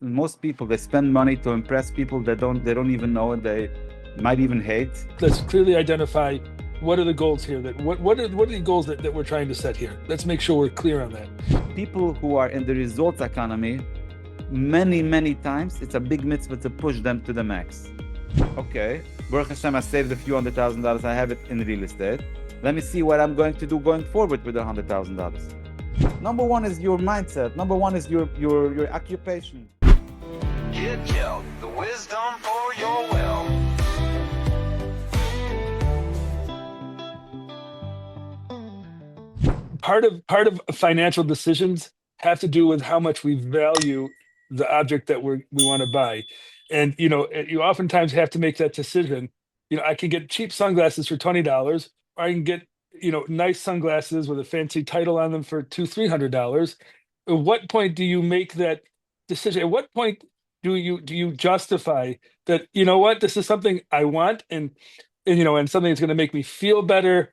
most people, they spend money to impress people that they don't even know and they might even hate. Let's clearly identify what are the goals here that what are the goals that we're trying to set here. Let's make sure we're clear on that. People who are in the results economy, many times it's a big mitzvah to push them to the max. Okay, Baruch Hashem, I saved a few $100,000. I have it in real estate. Let me see what I'm going to do going forward with the $100,000. Number one is your mindset. Number one is your occupation. Get Kelp, the wisdom for your wealth. Part of financial decisions have to do with how much we value the object that we want to buy. And you oftentimes have to make that decision. I can get cheap sunglasses for $20, or I can get nice sunglasses with a fancy title on them for $200-300. At what point do you make that decision? At what point do you justify that, what, this is something I want, and something that's going to make me feel better,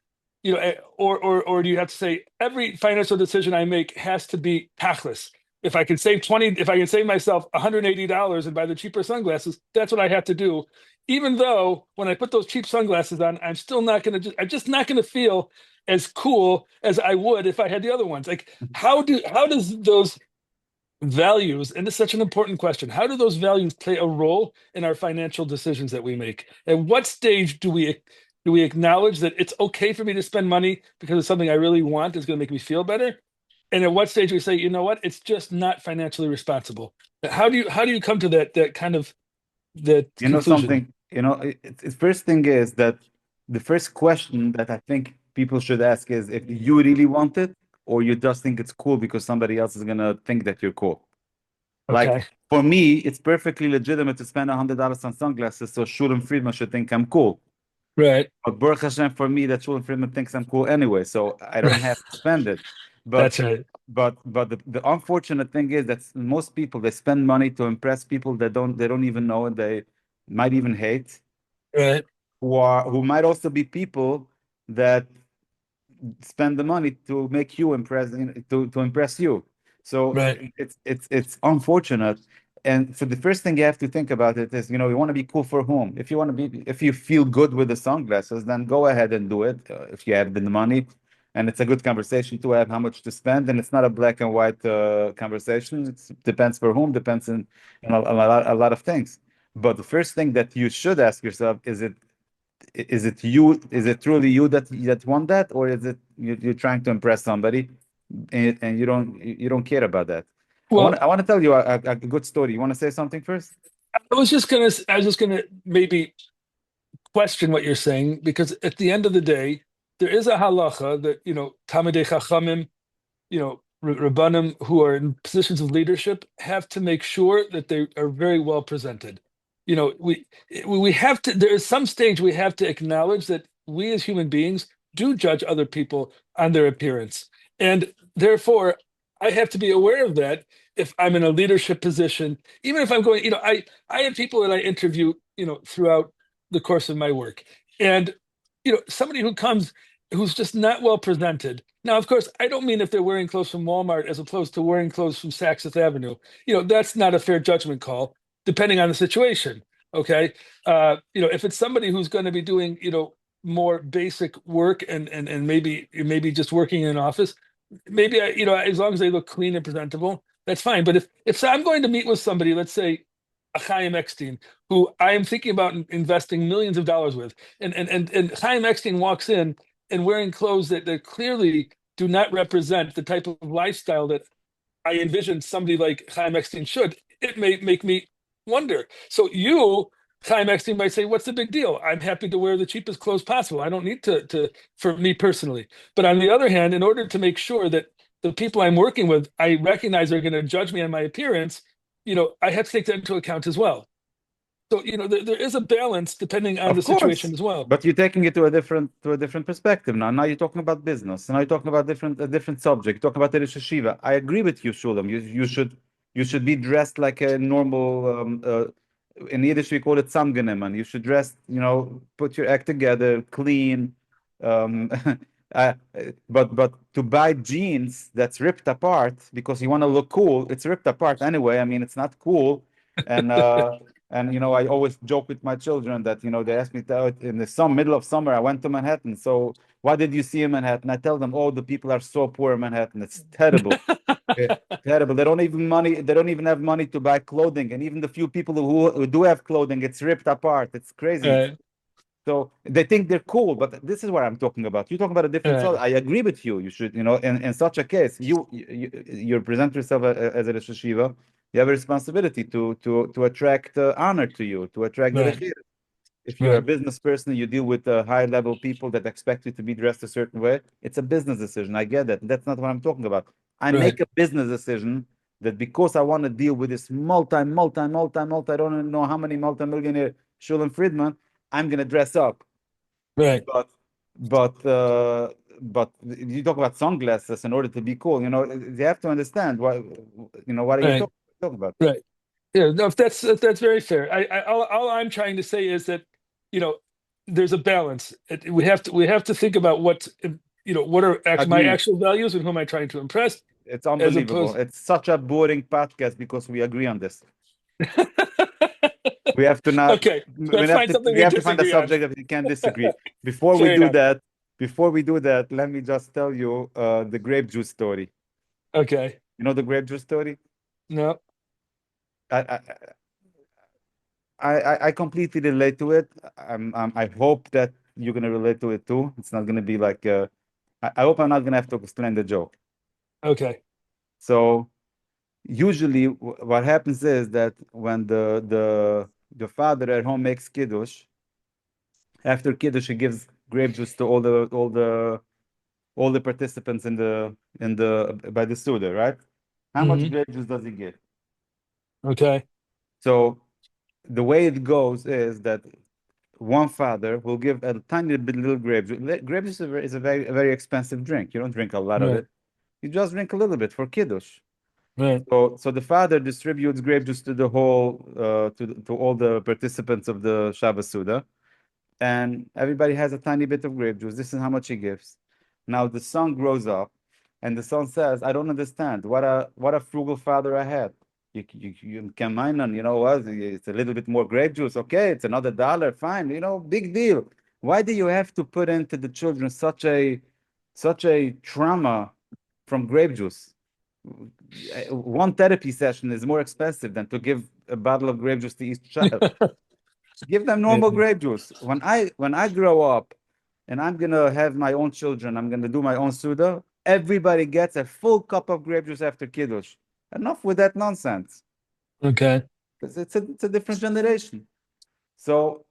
or do you have to say every financial decision I make has to be tachlis? If I can save myself $180 and buy the cheaper sunglasses, that's what I have to do. Even though when I put those cheap sunglasses on, I'm just not going to feel as cool as I would if I had the other ones. Like, how does those values, and it's such an important question, how do those values play a role in our financial decisions that we make? At what stage do we acknowledge that it's okay for me to spend money because it's something I really want is going to make me feel better? And at what stage we say, you know what, it's just not financially responsible? How do you come to that kind of that conclusion? Something, the first thing is that the first question that I think people should ask is if you really want it or you just think it's cool because somebody else is gonna think that you're cool. Okay. Like, for me, it's perfectly legitimate to spend $100 on sunglasses so Shulam Friedman should think I'm cool. Right. But Baruch Hashem, for me, that Shulam Friedman thinks I'm cool anyway, so I don't have to spend it. But That's right. but the unfortunate thing is that most people, they spend money to impress people that they don't even know and they might even hate, Right. who might also be people that spend the money to make you to impress you. So Right. it's unfortunate. And so the first thing you have to think about it is, you want to be cool for whom? If you feel good with the sunglasses, then go ahead and do it. If you have the money, and it's a good conversation to have how much to spend, and it's not a black and white conversation. It depends for whom, depends on a lot of things. But the first thing that you should ask yourself is it you? Is it truly you that want that, or is it you're trying to impress somebody, and you don't care about that? Well, I want to tell you a good story. You want to say something first? I was just gonna maybe question what you're saying, because at the end of the day, there is a halacha that Talmidei Chachamim, Rabbanim who are in positions of leadership have to make sure that they are very well presented. We have to. There is some stage we have to acknowledge that we as human beings do judge other people on their appearance, and therefore I have to be aware of that if I'm in a leadership position. Even if I'm going, I have people that I interview, throughout the course of my work, and somebody who comes who's just not well presented. Now, of course, I don't mean if they're wearing clothes from Walmart as opposed to wearing clothes from Saks Fifth Avenue. That's not a fair judgment call, depending on the situation. Okay, if it's somebody who's going to be doing, more basic work and maybe just working in an office, maybe as long as they look clean and presentable, that's fine. But if I'm going to meet with somebody, let's say a Chaim Eckstein, who I am thinking about investing millions of dollars with, and Chaim Eckstein walks in and wearing clothes that clearly do not represent the type of lifestyle that I envision somebody like Chaim Eckstein should, it may make me wonder. So Chaim Eckstein, might say, what's the big deal? I'm happy to wear the cheapest clothes possible. I don't need to for me personally. But on the other hand, in order to make sure that the people I'm working with, I recognize are going to judge me on my appearance, I have to take that into account as well. So, there is a balance depending on Of the situation course, as well. but you're taking it to a different perspective now. Now you're talking about business. Now you're talking about a different subject. You're talking about the Rosh Hashiva. I agree with you, Shulam. You should be dressed like a normal. In Yiddish we call it Samgeneman. You should dress. Put your act together, clean. Um, uh, but to buy jeans that's ripped apart because you want to look cool. It's ripped apart anyway. I mean, it's not cool. And I always joke with my children that they ask me in the middle of summer, I went to Manhattan. So what did you see in Manhattan? I tell them, oh, the people are so poor in Manhattan. It's terrible. Terrible. They don't even have money to buy clothing. And even the few people who do have clothing, it's ripped apart. It's crazy. Right. So they think they're cool, but this is what I'm talking about. You're talking about a different Right. side. I agree with you. You should, in such a case, you present yourself as a Rosh Hashiva. You have a responsibility to attract honor to you, to attract the Right. Rechir. If you're a Right. business person, you deal with high level people that expect you to be dressed a certain way. It's a business decision. I get that. That's not what I'm talking about. I Right. make a business decision that because I want to deal with this I don't even know how many multi-millionaire Shulam Friedman, I'm gonna dress up. Right. But but you talk about sunglasses in order to be cool. You have to understand what are you Right. talking about? Right. Yeah, no, that's very fair. All I'm trying to say is that, you know, there's a balance. We have to think about what are my Agreed. actual values and who am I trying to impress, It's as unbelievable. opposed. It's such a boring podcast because we agree on this. We have to not. Okay, let's find something We we have to find a disagree on. subject that we can disagree. Before we Fair do enough. that, let me just tell you the grape juice story. Okay. You know the grape juice story? No. I I I completely relate to it. I hope that you're gonna relate to it too. It's not gonna be like I hope I'm not gonna have to explain the joke. Okay. So usually what happens is that when the father at home makes kiddush, after kiddush he gives grape juice to all the participants in the by the Suda, right? How much Hmm. grape juice does he give? Okay. So the way it goes is that one father will give a tiny bit little grape juice. Grape juice is a very expensive drink. You don't drink a lot of Right. it. You just drink a little bit for kiddush. Right. So the father distributes grape juice to the whole to all the participants of the Shabbos Suda, and everybody has a tiny bit of grape juice. This is how much he gives. Now the son grows up, and the son says, "I don't understand. What a frugal father I had. You can mine on, what? It's a little bit more grape juice. Okay, it's another dollar. Fine. Big deal. Why do you have to put into the children such a trauma from grape juice? One therapy session is more expensive than to give a bottle of grape juice to each child. Give them Yeah. normal grape juice. When I grow up and I'm gonna have my own children, I'm gonna do my own Suda, everybody gets a full cup of grape juice after Kiddush. Enough with that nonsense. Okay. Because it's a different generation. So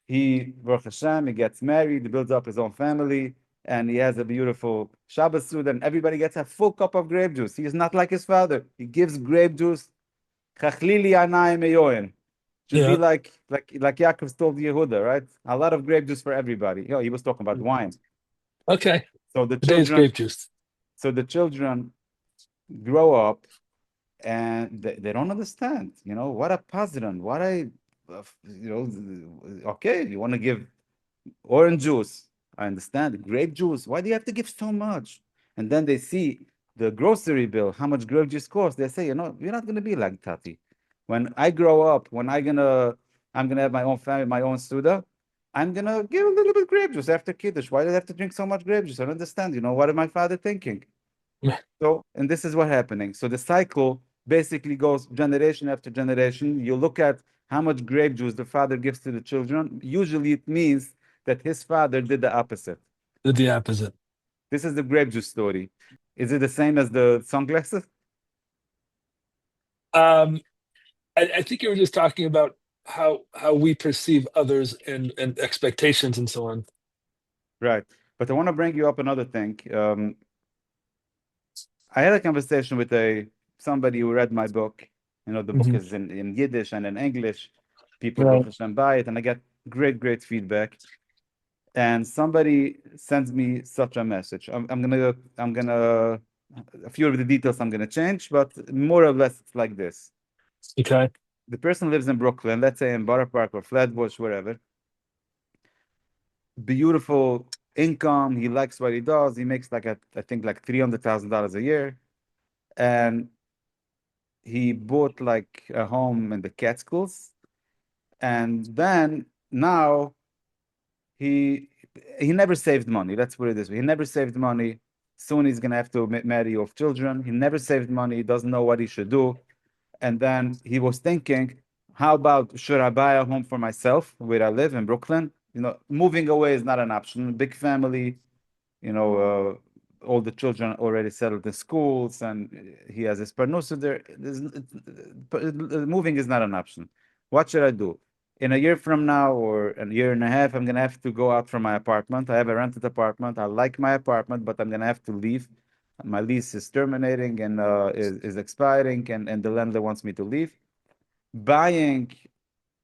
Baruch Hashem, he gets married, he builds up his own family, and he has a beautiful Shabbos Suda, and everybody gets a full cup of grape juice. He is not like his father. He gives grape juice. Chachlili anai meyoin. Should be Yeah. like Yaakov told Yehuda, right? A lot of grape juice for everybody. He was talking about wine. Okay. So the Today's children, grape juice. so the children grow up and they don't understand. What a pazran, okay, you want to give orange juice. I understand. Grape juice. Why do you have to give so much? And then they see the grocery bill, how much grape juice costs. They say, you're not gonna be like Tati. When I grow up, when I'm gonna have my own family, my own Suda, I'm gonna give a little bit grape juice after Kiddush. Why do I have to drink so much grape juice? I don't understand. What is my father thinking? So, and this is what's happening. So the cycle basically goes generation after generation. You look at how much grape juice the father gives to the children. Usually it means that his father did the opposite. Did the opposite. This is the grape juice story. Is it the same as the sunglasses? Um, I think you were just talking about how we perceive others and expectations and so on. Right. But I want to bring you up another thing. I had a conversation with somebody who read my book. The book Hmm. is in Yiddish and in English. People, Baruch Right. Hashem, buy it, and I get great feedback. And somebody sends me such a message. I'm gonna a few of the details I'm gonna change, but more or less it's like this. Okay. The person lives in Brooklyn, let's say in Borough Park or Flatbush, wherever. Beautiful income. He likes what he does. He makes like I think like $300,000 a year, and he bought like a home in the Catskills, and then now he he never saved money. Let's put it this way: he never saved money. Soon he's gonna have to marry off children. He never saved money. He doesn't know what he should do. And then he was thinking, how about should I buy a home for myself where I live in Brooklyn? Moving away is not an option. Big family, all the children already settled in schools, and he has his parnusa there. Moving is not an option. What should I do? In a year from now or a year and a half, I'm gonna have to go out from my apartment. I have a rented apartment. I like my apartment, but I'm gonna have to leave. My lease is terminating and is expiring, and the landlord wants me to leave. Buying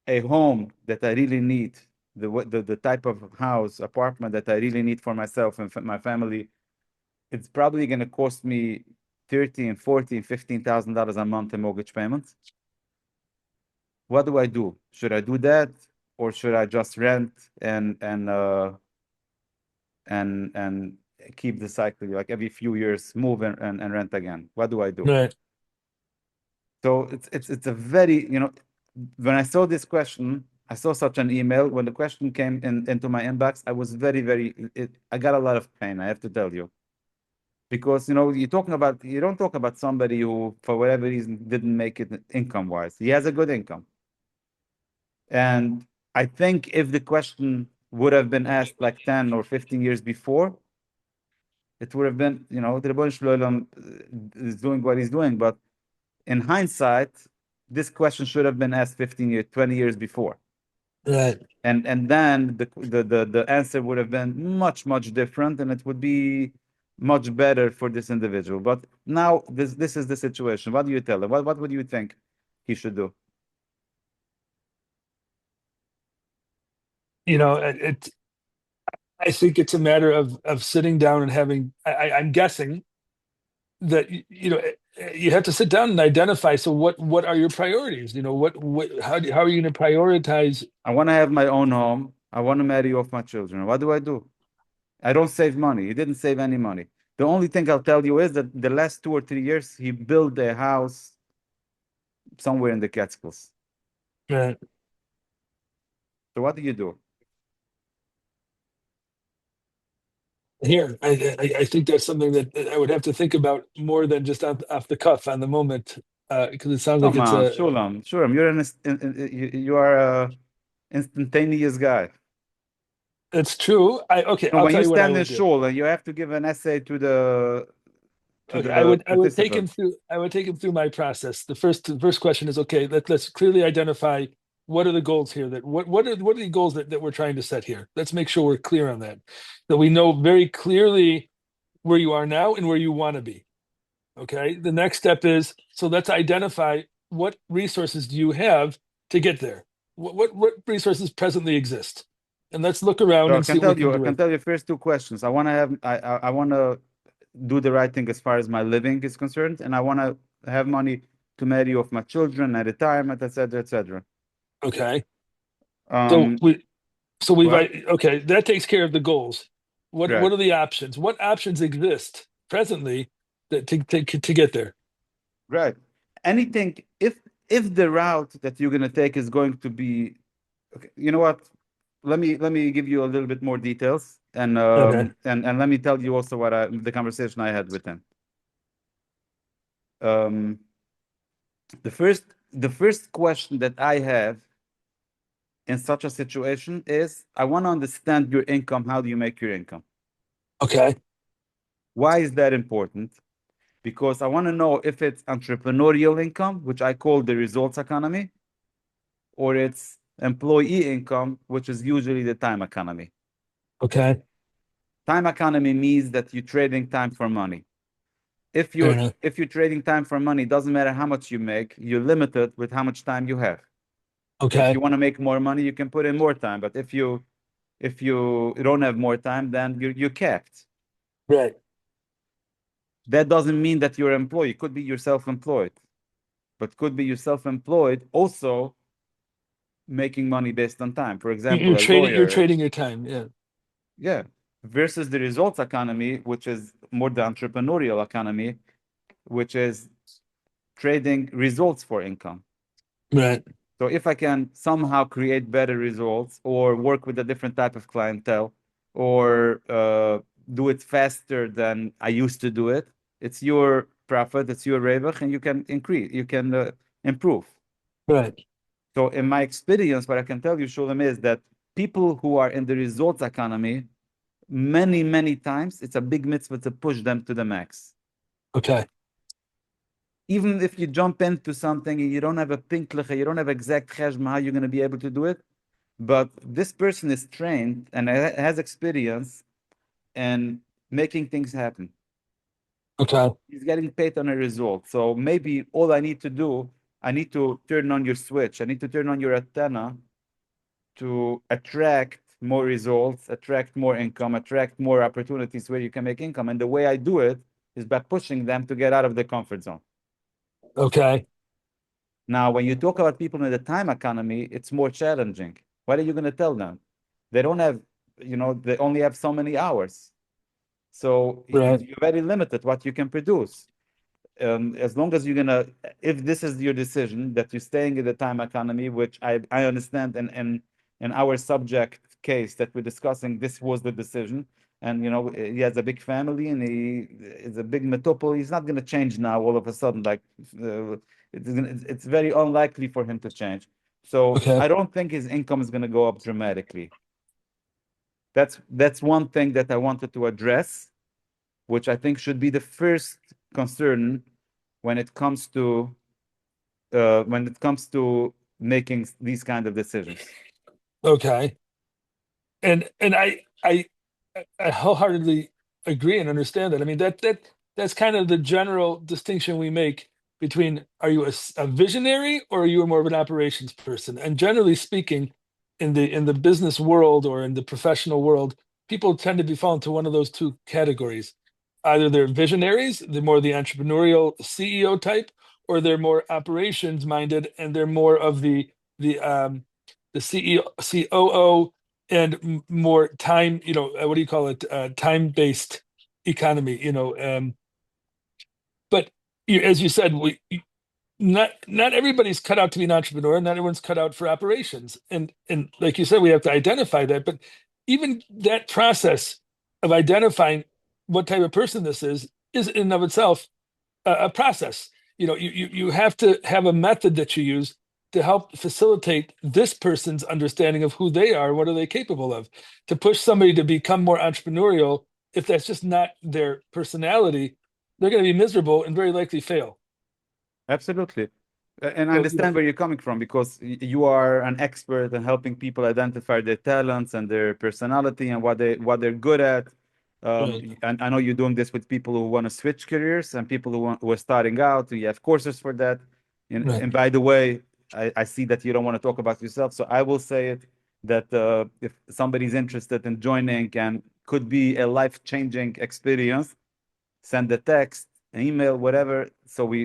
a home that I really need, the type of house, apartment that I really need for myself and my family, it's probably going to cost me $13, $14, $15,000 a month in mortgage payments. What do I do? Should I do that, or should I just rent and keep the cycle, like every few years move and rent again? What do I do? Right. So it's a very, when I saw this question, I saw such an email. When the question came into my inbox, I was I got a lot of pain, I have to tell you. Because you don't talk about somebody who, for whatever reason, didn't make it income-wise. He has a good income. And I think if the question would have been asked like 10 or 15 years before, it would have been, the Rebbeinu Shalom is doing what he's doing. But in hindsight, this question should have been asked 15 years, 20 years before. Right. And then the answer would have been much, much different, and it would be much better for this individual. But now this is the situation. What do you tell him? What would you think he should do? I think it's a matter of sitting down and having. I'm guessing that you have to sit down and identify. So what are your priorities? How are you going to prioritize? I want to have my own home. I want to marry off my children. What do I do? I don't save money. He didn't save any money. The only thing I'll tell you is that the last 2 or 3 years, he built a house somewhere in the Catskills. Right. So what do you do? Here, I think that's something that I would have to think about more than just off the cuff on the moment, because it sounds like Come it's on, a. Shulam, you are a instantaneous guy. It's true. Okay, No, I'll when tell you you what I stand in would do. shul and you have to give an essay to the Okay, I would take him participants. through. I would take him through my process. The first question is, okay. Let's clearly identify what are the goals here. What are the goals that we're trying to set here. Let's make sure we're clear on that. That we know very clearly where you are now and where you want to be. Okay. The next step is, so let's identify what resources do you have to get there. What resources presently exist, and let's look around So and see what we can I do can with. tell you first two questions. I want to do the right thing as far as my living is concerned, and I want to have money to marry off my children, my retirement, etc., etc. Okay. So Um, we so we've what? okay, that takes care of the goals. What Right, are the options? What options exist presently to get there? right. Anything if the route that you're gonna take is going to be, okay, you know what? Let me give you a little bit more details, and Okay. let me tell you also the conversation I had with him. Um, the first question that I have in such a situation is, I want to understand your income. How do you make your income? Okay. Why is that important? Because I want to know if it's entrepreneurial income, which I call the results economy, or it's employee income, which is usually the time economy. Okay. Time economy means that you're trading time for money. If Fair you're enough. if you're trading time for money, it doesn't matter how much you make, you're limited with how much time you have. If Okay. you want to make more money, you can put in more time. But if you don't have more time, then you're capped. Right. That doesn't mean that you're an employee. Could be you're self-employed, but could be you're self-employed also making money based on time. For example, You're a trading. You're lawyer, trading your time. Yeah. yeah, versus the results economy, which is more the entrepreneurial economy, which is trading results for income. Right. So if I can somehow create better results or work with a different type of clientele or do it faster than I used to do it, it's your profit, it's your rebach, and you can increase, you can improve. Right. So in my experience, what I can tell you, Shulam, is that people who are in the results economy, many, many times, it's a big mitzvah to push them to the max. Okay. Even if you jump into something and you don't have a pinkliche, you don't have exact cheshma how you're going to be able to do it, but this person is trained and has experience in making things happen. Okay. He's getting paid on a result. So maybe all I need to do, I need to turn on your switch. I need to turn on your antenna to attract more results, attract more income, attract more opportunities where you can make income. And the way I do it is by pushing them to get out of the comfort zone. Okay. Now, when you talk about people in the time economy, it's more challenging. What are you going to tell them? They don't have, they only have so many hours. So Right. you're very limited what you can produce. As long as you're gonna, if this is your decision that you're staying in the time economy, which I understand, and in our subject case that we're discussing, this was the decision, and he has a big family and he is a big metopole. He's not gonna change now all of a sudden. Like it's very unlikely for him to change. So Okay. I don't think his income is gonna go up dramatically. That's one thing that I wanted to address, which I think should be the first concern when it comes to making these kind of decisions. Okay. And I wholeheartedly agree and understand that. I mean, that's kind of the general distinction we make between, are you a visionary or are you more of an operations person? And generally speaking, in the business world or in the professional world, people tend to be fall into one of those two categories. Either they're visionaries, they're more the entrepreneurial CEO type, or they're more operations minded and they're more of the CEO, COO, and more time, what do you call it? Time-based economy, but as you said, not everybody's cut out to be an entrepreneur. Not everyone's cut out for operations, and like you said, we have to identify that. But even that process of identifying what type of person this is in and of itself a process. You have to have a method that you use to help facilitate this person's understanding of who they are, what are they capable of. To push somebody to become more entrepreneurial, if that's just not their personality, they're going to be miserable and very likely fail. Absolutely. And I So, understand where you're coming from because you are an expert in helping people identify their talents and their personality and what they're good at. right, And I know you're doing this with people who want to switch careers and people who are starting out. You have courses for that. right, And by the way, I see that you don't want to talk about yourself, so I will say it that if somebody's interested in joining and could be a life-changing experience, send a text, an email, whatever. So we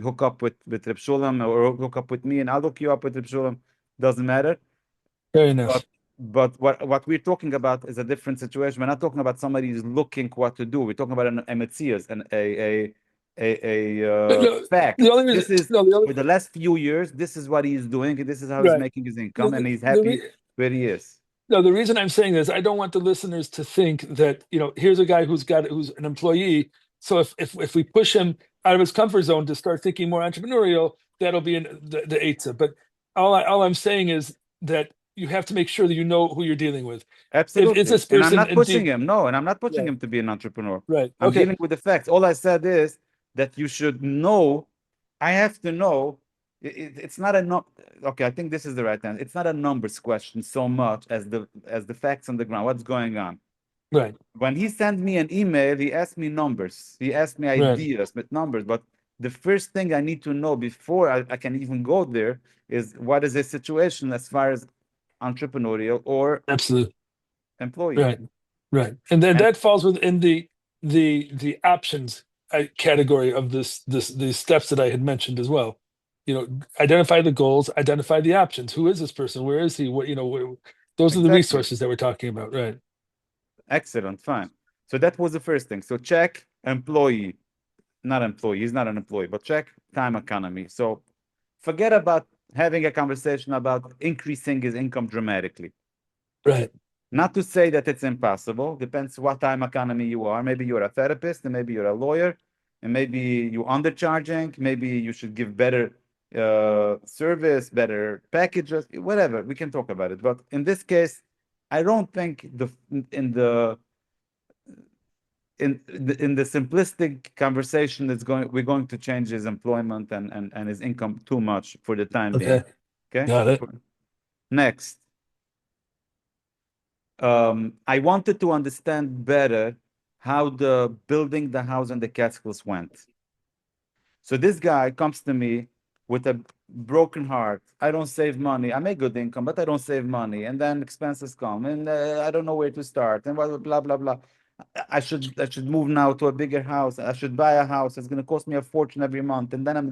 hook up with Reb Shulam or hook up with me, and I'll hook you up with Reb Shulam. Doesn't matter. fair But enough. but what we're talking about is a different situation. We're not talking about somebody who's looking what to do. We're talking about a metzias and But no, the fact. only reason, This is no, the for only the last few years. This is what he's doing, and this is how he's right. making his The, income, and the, he's the happy where he is. No, the reason I'm saying this, I don't want the listeners to think that, here's a guy who's an employee. So if we push him out of his comfort zone to start thinking more entrepreneurial, that'll be the eitzah. But all I'm saying is that you have to make sure that you know who you're dealing with. If is Absolutely. this And I'm person not pushing indeed him. No, and I'm not pushing right, him to be an entrepreneur. right, I'm okay, dealing with the facts. All I said is that you should know. I have to know. It's not a no. Okay, I think this is the right answer. It's not a numbers question so much as the facts on the ground. What's going on? right, When he sent me an email, he asked me numbers. He asked me right, ideas with numbers. But the first thing I need to know before I can even go there is what is the situation as far as entrepreneurial or absolutely, employee. right, right, and then And that falls within the options category of these steps that I had mentioned as well. Identify the goals, identify the options. Who is this person? Where is he? Those are the exactly. resources that we're talking about, right? Excellent, fine. So that was the first thing. So check employee, not employee, he's not an employee, but check time economy. So forget about having a conversation about increasing his income dramatically. Right. Not to say that it's impossible, depends what time economy you are. Maybe you're a therapist, and maybe you're a lawyer, and maybe you're undercharging, maybe you should give better service, better packages, whatever. We can talk about it. But in this case, I don't think in the simplistic conversation we're going to change his employment and his income too much for the time being. Okay. Okay. Got it. Next, I wanted to understand better how the building the house in the Catskills went. So this guy comes to me with a broken heart. I don't save money. I make good income, but I don't save money. And then expenses come, and I don't know where to start, and blah blah blah. I should move now to a bigger house. I should buy a house. It's gonna cost me a fortune every month, and then I'm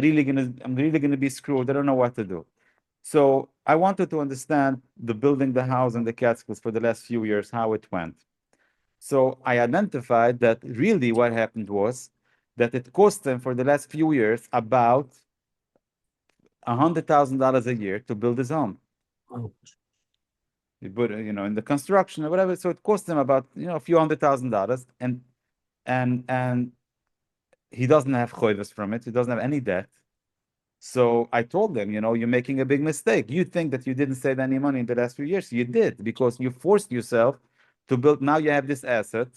really gonna be screwed. I don't know what to do. So I wanted to understand the building the house in the Catskills for the last few years, how it went. So I identified that really what happened was that it cost them for the last few years about $100,000 a year to build his home. Oh, You put, in the construction or whatever. So it cost them about, a few $100,000, and he doesn't have choivas from it. He doesn't have any debt. So I told them, you're making a big mistake. You think that you didn't save any money in the last few years. You did, because you forced yourself to build. Now you have this asset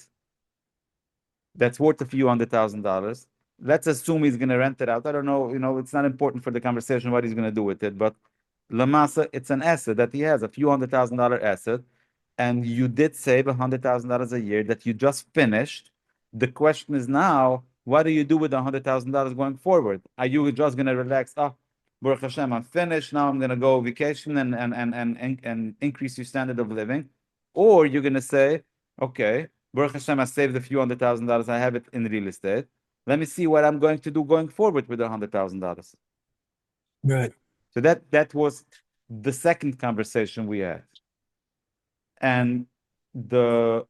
that's worth a few $100,000. Let's assume he's going to rent it out. I don't know, it's not important for the conversation what he's going to do with it, but Lamasa, it's an asset that he has, a few $100,000 asset, and you did save $100,000 a year that you just finished. The question is now, what do you do with the $100,000 going forward? Are you just going to relax? Oh, Baruch Hashem, I'm finished. Now I'm going to go vacation and increase your standard of living. Or you're going to say, okay, Baruch Hashem, I saved a few $100,000. I have it in real estate. Let me see what I'm going to do going forward with the $100,000. right. So that was the second conversation we had. And the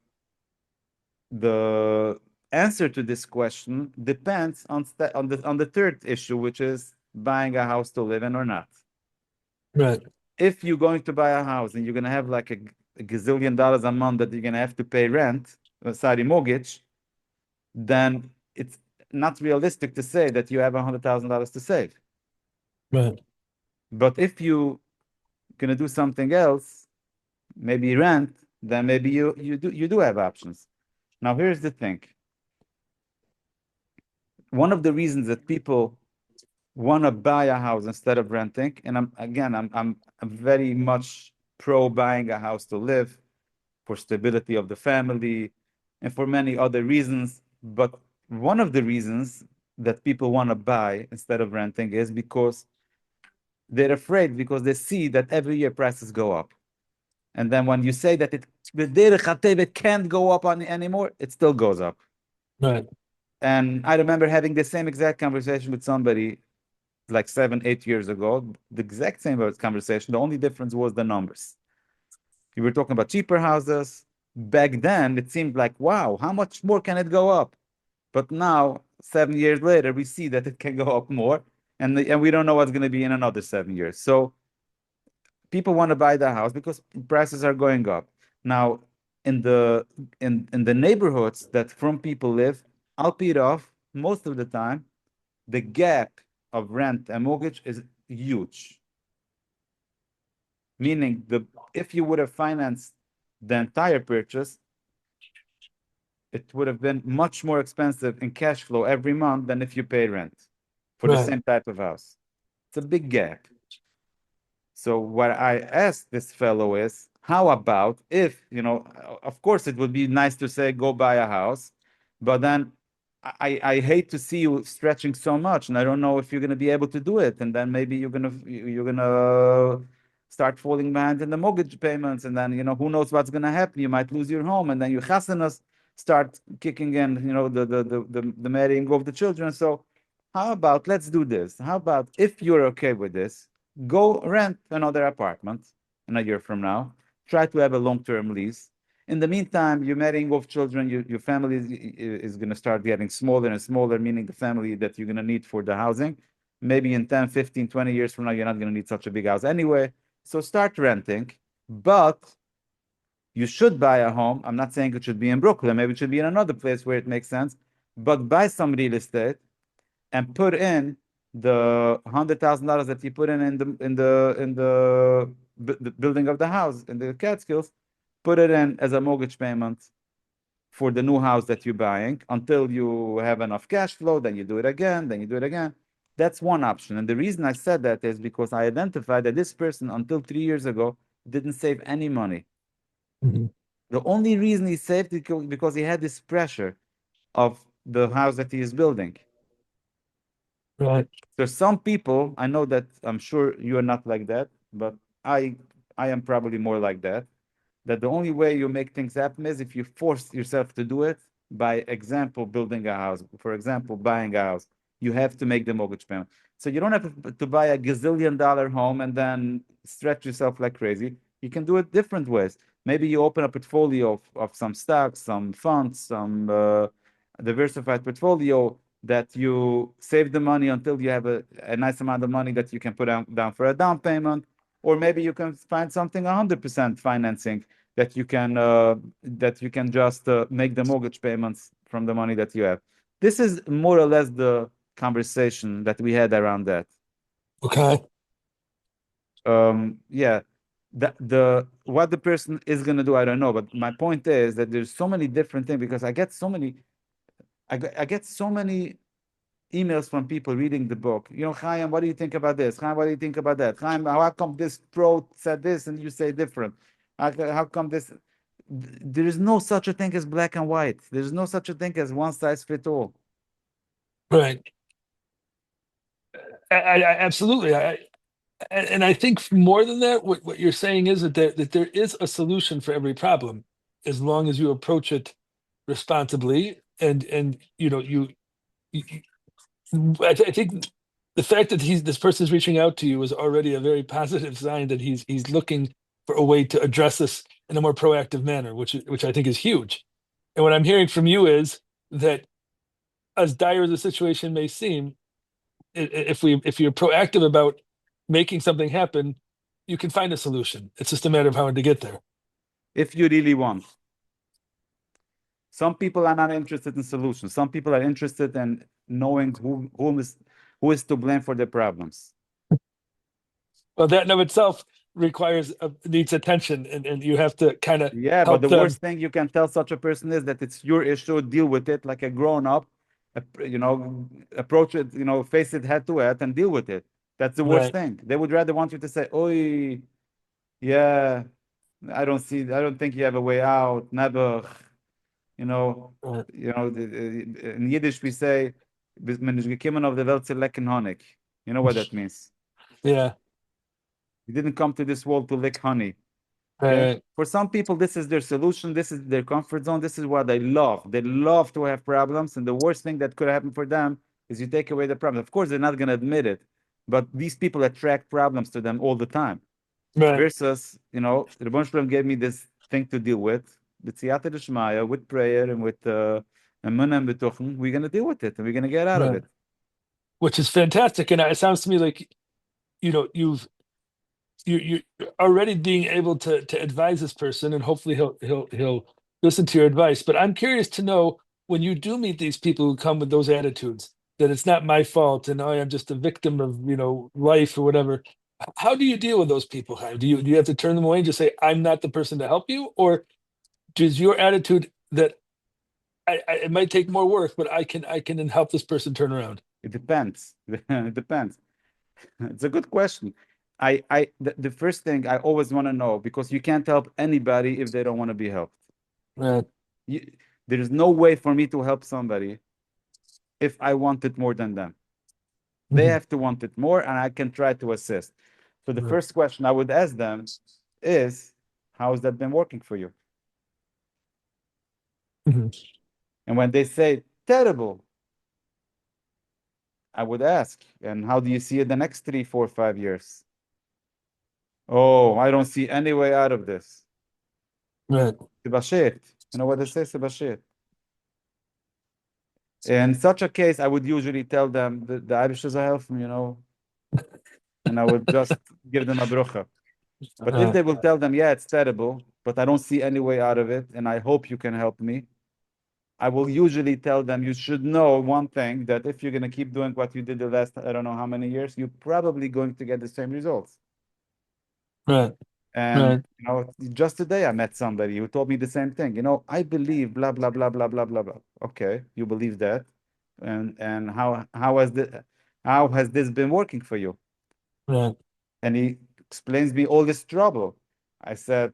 answer to this question depends on the third issue, which is buying a house to live in or not. Right. If you're going to buy a house and you're going to have like a gazillion dollars a month that you're going to have to pay rent, sorry, mortgage, then it's not realistic to say that you have $100,000 to save. Right. But if you gonna do something else, maybe rent, then maybe you do have options. Now here's the thing. One of the reasons that people want to buy a house instead of renting, and I'm very much pro buying a house to live for stability of the family and for many other reasons. But one of the reasons that people want to buy instead of renting is because they're afraid, because they see that every year prices go up. And then when you say that it can't go up anymore, it still goes up. Right. And I remember having the same exact conversation with somebody like 7-8 years ago, the exact same conversation. The only difference was the numbers. You were talking about cheaper houses. Back then, it seemed like, wow, how much more can it go up? But now, 7 years later, we see that it can go up more, and we don't know what's going to be in another 7 years. So people want to buy the house because prices are going up. Now, in the neighborhoods that from people live, I'll pay it off most of the time. The gap of rent and mortgage is huge. Meaning, if you would have financed the entire purchase, it would have been much more expensive in cash flow every month than if you pay rent for the Right. same type of house. It's a big gap. So what I asked this fellow is, how about if, of course it would be nice to say, go buy a house, but then I hate to see you stretching so much, and I don't know if you're gonna be able to do it. And then maybe you're gonna start falling behind in the mortgage payments, and then who knows what's gonna happen. You might lose your home, and then your chasanas start kicking in, the marrying of the children. So how about let's do this? How about if you're okay with this, go rent another apartment in a year from now. Try to have a long-term lease. In the meantime, you're marrying off children, your family is going to start getting smaller and smaller, meaning the family that you're going to need for the housing. Maybe in 10, 15, 20 years from now, you're not going to need such a big house anyway. So start renting, but you should buy a home. I'm not saying it should be in Brooklyn. Maybe it should be in another place where it makes sense, but buy some real estate and put in the $100,000 that you put in the building of the house in the Catskills, put it in as a mortgage payment for the new house that you're buying until you have enough cash flow. Then you do it again. Then you do it again. That's one option. And the reason I said that is because I identified that this person until 3 years ago didn't save any money. Mhm. The only reason he saved it because he had this pressure of the house that he is building. Right. There's some people, I know that I'm sure you are not like that, but I I am probably more like that. That the only way you make things happen is if you force yourself to do it. By example, building a house, for example, buying a house, you have to make the mortgage payment. So you don't have to buy a gazillion-dollar home and then stretch yourself like crazy. You can do it different ways. Maybe you open a portfolio of some stocks, some funds, some diversified portfolio that you save the money until you have a nice amount of money that you can put down for a down payment, or maybe you can find something 100% financing that you can just make the mortgage payments from the money that you have. This is more or less the conversation that we had around that. Okay. Yeah, the what the person is gonna do, I don't know. But my point is that there's so many different things because I get so many emails from people reading the book. Chaim, what do you think about this? Chaim, what do you think about that? Chaim, how come this pro said this and you say different? How come this? There is no such a thing as black and white. There's no such a thing as one size fits all. Right. Absolutely. And I think more than that, what you're saying is that there is a solution for every problem, as long as you approach it responsibly. And you I think the fact that this person is reaching out to you is already a very positive sign that he's looking for a way to address this in a more proactive manner, which I think is huge. And what I'm hearing from you is that, as dire as the situation may seem, if you're proactive about making something happen, you can find a solution. It's just a matter of how to get there. If you really want. Some people are not interested in solutions. Some people are interested in knowing who is to blame for their problems. Well, that in of itself needs attention, and you have to kind of Yeah, but help the them. worst thing you can tell such a person is that it's your issue, deal with it like a grown up, approach it, face it head to head and deal with it. That's the worst Right. thing. They would rather want you to say, "Oi, yeah, I don't think you have a way out, never." You know, Right. in Yiddish we say, "Bis man ist gekommen auf der Welt zu lecken Honig." You know what that means? Yeah. You didn't come to this world to lick honey. Okay. Right. For some people, this is their solution. This is their comfort zone. This is what they love. They love to have problems. And the worst thing that could happen for them is you take away the problem. Of course, they're not going to admit it, but these people attract problems to them all the time. Right. Versus, the Rebbe gave me this thing to deal with, the Tziyata D'Shmaya, with prayer and with Emunah and B'tuchen. We're going to deal with it and we're going to get out of Right. it. Which is fantastic, and it sounds to me like you're already being able to advise this person, and hopefully he'll listen to your advice. But I'm curious to know, when you do meet these people who come with those attitudes, that it's not my fault and I'm just a victim of life or whatever. How do you deal with those people, Chaim? Do you have to turn them away and just say, I'm not the person to help you? Or does your attitude that it might take more work, but I can help this person turn around? It depends. It depends. It's a good question. The first thing I always want to know, because you can't help anybody if they don't want to be helped. Right. You, there is no way for me to help somebody if I want it more than them. They Mhm. have to want it more, and I can try to assist. So the Right. first question I would ask them is, how has that been working for you? Mhm. And when they say terrible, I would ask, and how do you see it the next 3, 4, 5 years? Oh, I don't see any way out of this. Right. Sibashit. You know what they say, Sibashit. In such a case, I would usually tell them the Eibishter soll helfen, and I would just give them a brucha. But if Right. they will tell them, yeah, it's terrible, but I don't see any way out of it, and I hope you can help me, I will usually tell them, you should know one thing, that if you're going to keep doing what you did the last, I don't know how many years, you're probably going to get the same results. Right. And, Right. just today I met somebody who told me the same thing. I believe blah, blah, blah, blah, blah, blah, blah. Okay, you believe that. And how has this been working for you? Right. And he explains me all this trouble. I said,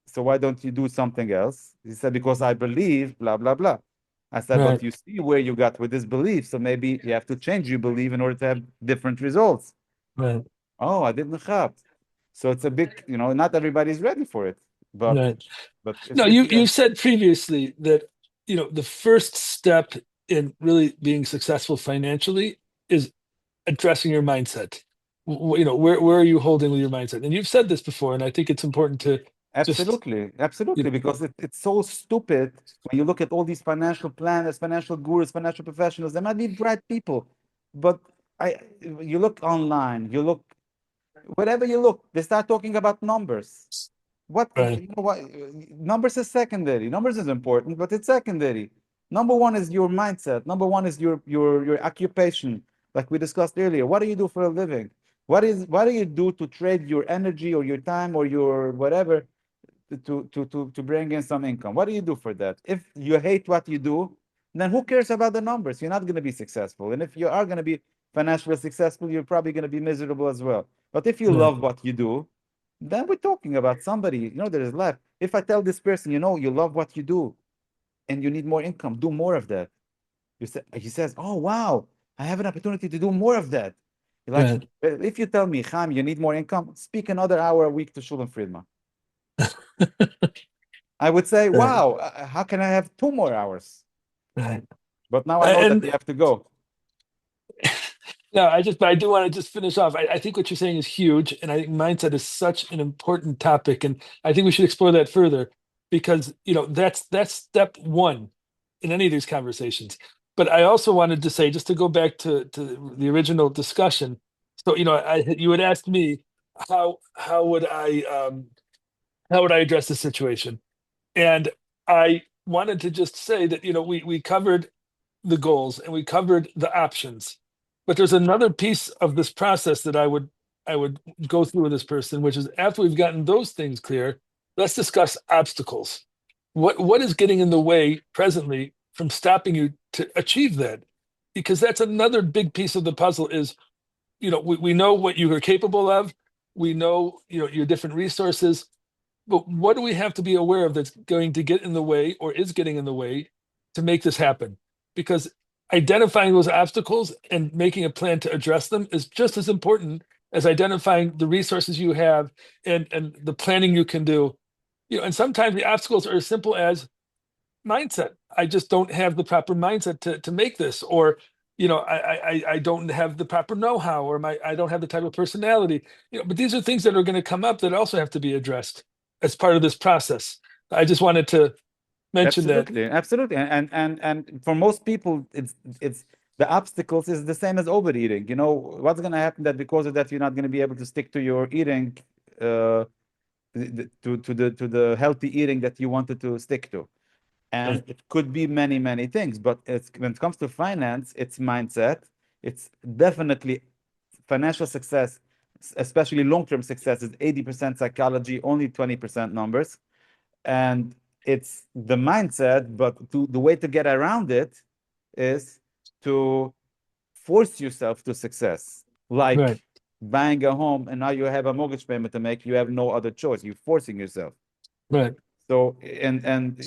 so why don't you do something else? He said, because I believe blah, blah, blah. I said, Right. but you see where you got with this belief. So maybe you have to change your belief in order to have different results. Right. Oh, I didn't have. So it's a big, not everybody's ready for it. But Right. but No, you said previously that the first step in really being successful financially is addressing your mindset. Where are you holding with your mindset? And you've said this before, and I think it's important to just absolutely, you absolutely, know because it's so stupid when you look at all these financial planners, financial gurus, financial professionals. They might be bright people, but you look online, you look wherever you look, they start talking about numbers. What right, what numbers is secondary. Numbers is important, but it's secondary. Number one is your mindset. Number one is your occupation, like we discussed earlier. What do you do for a living? What do you do to trade your energy or your time or your whatever to bring in some income? What do you do for that? If you hate what you do, then who cares about the numbers? You're not going to be successful. And if you are going to be financially successful, you're probably going to be miserable as well. But if you right, love what you do, then we're talking about somebody, there is life. If I tell this person, you love what you do and you need more income, do more of that. He says, oh, wow, I have an opportunity to do more of that. Like, right, if you tell me, Chaim, you need more income, speak another hour a week to Shulam Friedman. I would say, right, wow, how can I have 2 more hours? right. But now I know that And you have to go. no, but I do want to just finish off. I think what you're saying is huge, and I think mindset is such an important topic, and I think we should explore that further because that's step one in any of these conversations. But I also wanted to say, just to go back to the original discussion. So you had asked me how how would I how would I address the situation, and I wanted to just say that we covered the goals and we covered the options. But there's another piece of this process that I would go through with this person, which is after we've gotten those things clear, let's discuss obstacles. What is getting in the way presently from stopping you to achieve that? Because that's another big piece of the puzzle is, we know what you are capable of. We know, your different resources, but what do we have to be aware of that's going to get in the way or is getting in the way to make this happen? Because identifying those obstacles and making a plan to address them is just as important as identifying the resources you have and the planning you can do. And sometimes the obstacles are as simple as mindset. I just don't have the proper mindset to make this, or I don't have the proper know-how, or I don't have the type of personality. But these are things that are going to come up that also have to be addressed as part of this process. I just wanted to mention that. Absolutely, absolutely. And for most people, it's the obstacles is the same as overeating. What's going to happen that because of that you're not going to be able to stick to your eating, to the healthy eating that you wanted to stick to. And Right, it could be many, many things, but when it comes to finance, it's mindset. It's definitely financial success, especially long-term success, is 80% psychology, only 20% numbers. And it's the mindset, but the way to get around it is to force yourself to success. right, Like buying a home and now you have a mortgage payment to make, you have no other choice. You're forcing yourself. right, So, and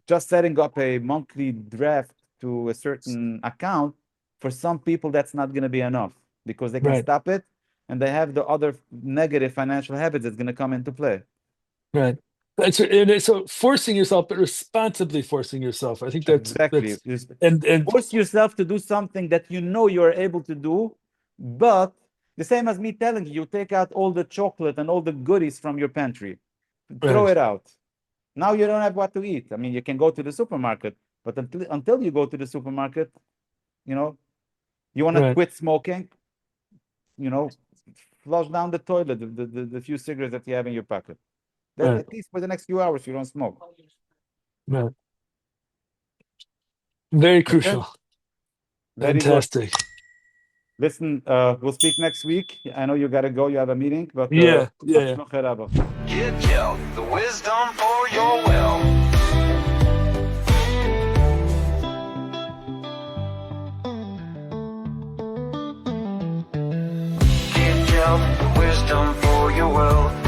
just setting up a monthly draft to a certain account, for some people, that's not going to be enough because they can right, stop it and they have the other negative financial habits that's going to come into play. right. So forcing yourself, but responsibly forcing yourself. I think Exactly. that's Just and force yourself to do something that you know you're able to do, but the same as me telling you, take out all the chocolate and all the goodies from your pantry, throw right, it out. Now you don't have what to eat. I mean, you can go to the supermarket, but until you go to the supermarket, you know, you want to Right. quit smoking, you know, flush down the toilet, the few cigarettes that you have in your pocket. That Right. at least for the next few hours you don't smoke. Right. Very Okay? crucial. Very good. Fantastic. Listen, we'll speak next week. I know you gotta go, you have a meeting, but Yeah. Yeah. Get Joe the wisdom for your well. Get Joe the wisdom for your well.